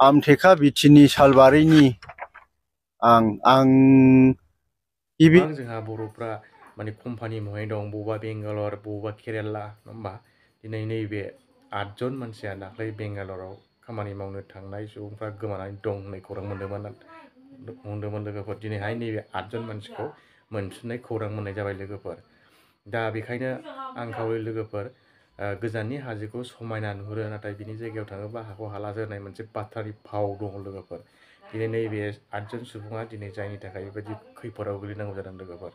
आमथेखा बिटिनि सालबारिनि आं गिबि जोंहा बर'फ्रा माने कम्पानि महै दं बबेबा बेंगालर बबेबा केरेला नङा होमबा दिनै नैबे 8 जन मानसिया दाख्लै बेंगालराव खामानि मावनो थांनाय सुबुंफ्रा गोमानानै दं होननाय खौरां मोनदोंमोन लोगोफोर दिनैहाय नैबे 8 जन मानसिखौ मोनफिननाय खौरां मोननाय जाबाय लोगोफोर दा बेखायनो आं खावलायो लोगोफोर गोजाननि हाजोखौ समायना नुहुरो नाथाय बिनि जायगायाव थाङोबा हाखौ हाला होनाय मोनसे बाथ्रानि भाव दङ लोगोफोर दिनै नैबे 8 जन सुबुङा दिनै जायनि थाखाय बेबायदि खैफोदाव गोलैनांगौ जादों लोगोफोर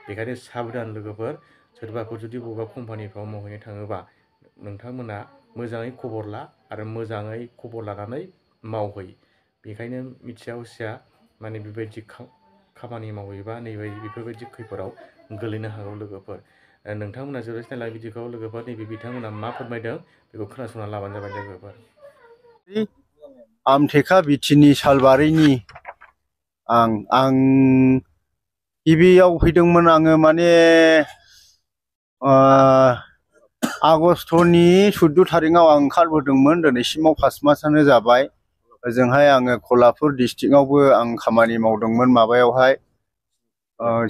बेखायनो साबधान लोगोफोर सोरबाफोर जुदि बबेबा कम्पानिफ्राव मावहैनो थाङोबा नोंथांमोना मोजाङै खबर ला आरो मोजाङै खबर लानानै मावहै बेखायनो मिथिया हसिया माने बेबायदि खामानि मावहैबा बेफोरबायदि खैफोदाव गोलैनो हागौ लोगोफोर नोंथांमोना जोबजासे नायलाय भिडिअखौ लोगोफोर नैबे बिथांमोना मा फोरमायदों बेखौ खोनासंना लाबानो जाबाय लोगोफोर आमथेखा बिटिनि सालबारिनि आं गिबियाव फैदोंमोन आङो माने आगष्टनि 14 थारिखआव आं ओंखारबोदोंमोन दिनैसिमाव 5 मासानो जाबाय ओजोंहाय आङो कलापुर डिस्ट्रिक्टआवबो आं खामानि मावदोंमोन माबायावहाय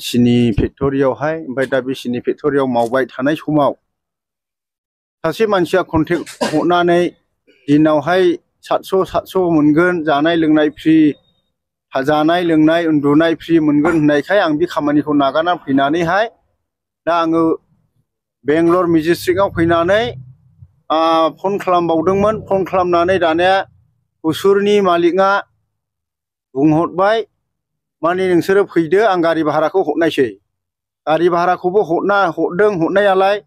सिनि फेक्टरियावहाय ओमफ्राय दा बे सिनि फेक्टरियाव मावबाय थानाय समाव सासे मानसिया कन्टेक्ट हरनानै दिनावहाय 700 मोनगोन जानाय लोंनाय फ्रि जानाय लोंनाय उन्दुनाय फ्रि मोनगोन होननायखाय आं बे खामानिखौ नागारनानै फैनानैहाय दा आङो बेंगलर मेजेस्टिकआव फैनानै फन खालामबावदोंमोन फन खालामनानै दानिया हुसुरनि मालिकआ बुंहरबाय माने नोंसोरो फैदो आं गारि भाराखौ हरनायसै गारि भाराखौबो हरदों हरनायालाय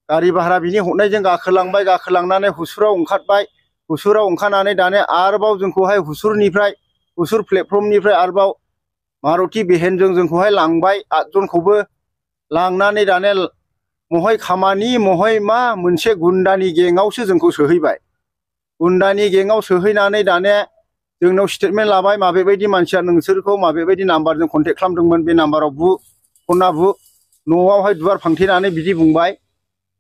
गारि भारा बिनि हरनायजों गाखोलांनानै हुसुराव ओंखारबाय हुसुराव ओंखारनानै दानिया आरोबाव जोंखौहाय हुसुर प्लेटफर्मनिफ्राय आरोबाव मारुति भेनजों जोंखौहाय लांबाय 8 जनखौबो लांनानै दानिया महै खामानि महै मा मोनसे गुन्डानि गेंआवसो जोंखौ सोहैबाय गुन्डानि गेंआव सोहैनानै दानिया जोंनाव स्टेटमेन्ट लाबाय माबेबायदि मानसिया नोंसोरखौ माबेबायदि नाम्बारजों कन्टेक्ट खालामदोंमोन बे नाम्बाराव फना न'आवहाय दुवार फांथेनानै बिदि बुंबाय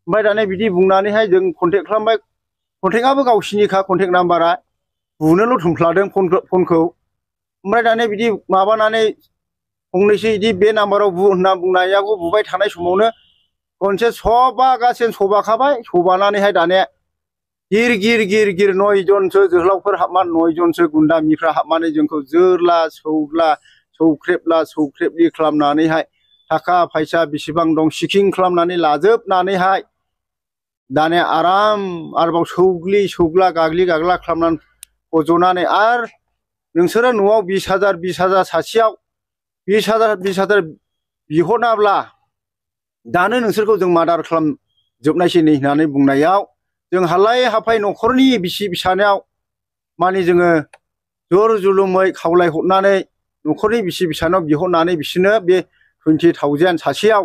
ओमफ्राय दानिया बिदि बुंनानैहाय जों कन्टेक्ट खालामबाय कन्टेक्टआबो गावसिनिखा कन्टेक्ट नाम्बारा बुनोल' थुमफ्लादों फनखौ ओमफ्राय दानिया बिदि माबानानै फंनैसो बिदि बे नाम्बाराव होनना बुंनायाव बुबाय थानाय समावनो खनसे सबागासिनो सबाखाबाय सबानानैहाय दानिया गिर 9 जनसो जोहोलावफोर हाबनानै 9 जनसो गुन्दामिफ्रा हाबनानै जोंखौ जोरला सौख्रेबलि खालामनानैहाय थाखा फैसा बेसेबां दं सिकिं खालामनानै लाजोबनानैहाय दानिया आरोबाव सौग्ला गाग्लि खालामनानै फज'नानै आरो नोंसोरो न'आव 20,000 सासेयाव 20,000 बिहरनाब्ला दानो नोंसोरखौ जों मार्डार खालामजोबनायसै नै होननानै बुंनायाव जों हालाय हाफाय न'खरनि बिसि फिसानाव माने जोङो जर जुलुमै खावलायहरनानै न'खरनि बिसि फिसानाव बिहरनानै बिसोरनो बे 20,000 सासेयाव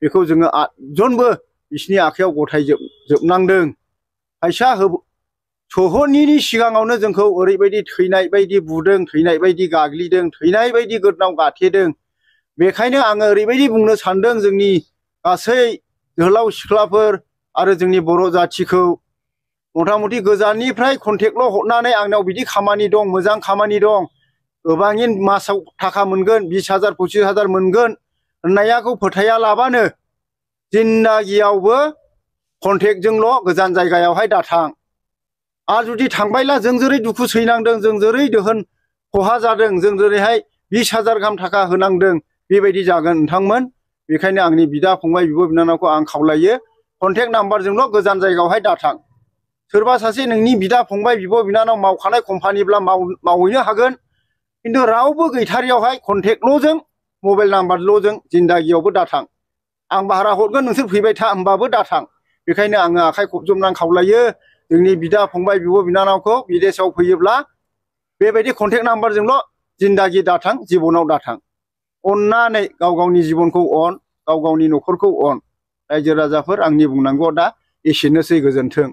बेखौ जोङो 8 जनबो बिसिनि आखायाव गथायजोबनांदों फैसा सोहरनायनि सिगाङावनो जोंखौ ओरैबायदि थैनाय बायदि बुदों थैनाय बायदि गाग्लिदों थैनाय बायदि गोदनाव गाथेदों बेखायनो आङो ओरैबायदि बुंनो सानदों जोंनि गासै जोहोलाव सिख्लाफोर आरो जोंनि बर' जाथिखौ मथा मथि गोजाननिफ्राय कन्टेक्टल' हरनानै आंनाव बिदि खामानि दं मोजां खामानि दं गोबाङै मासाव थाखा मोनगोन 20,000 25,000 मोनगोन होननायाखौ फोथायालाबानो जिन्दागियावबो कन्टेक्टजोंल' गोजान जायगायावहाय दाथां आरो जुदि थांबायला जों जेरै दुखु सैनांदों जों जेरै दोहोन खहा जादों जों जेरैहाय 20,000 गाहाम थाखा होनांदों बेबायदि जागोन नोंथांमोन बेखायनो आंनि बिदा फंबाय बिब' बिनानावखौ आं खावलायो कन्टेक्ट नाम्बारजोंल' गोजान जायगायावहाय दाथां सोरबा सासे नोंनि बिदा फंबाय बिब' बिनानाव मावखानाय कम्पानिब्ला मावहैनो हागोन खिन्थु रावबो गैथारियावहाय कन्टेक्टल'जों मबाइल नाम्बारल'जों जिन्दागियावबो दाथां आं भारा हरगोन नोंसोर फैबाय था होमबाबो दाथां बेखायनो आङो आखाइ खबजबनानै खावलायो जोंनि बिदा फंबाय बिब' बिनानावखौ बिदेशआव फैयोब्ला बेबायदि कन्टेक्ट नाम्बारजोंल' जिन्दागि दाथां जिबनाव दाथां अननानै गाव गावनि जिबनखौ अन गाव गावनि न'खरखौ अन रायजो राजाफोर आंनि बुंनांगौआ दा एसेनोसै गोजोन्थों।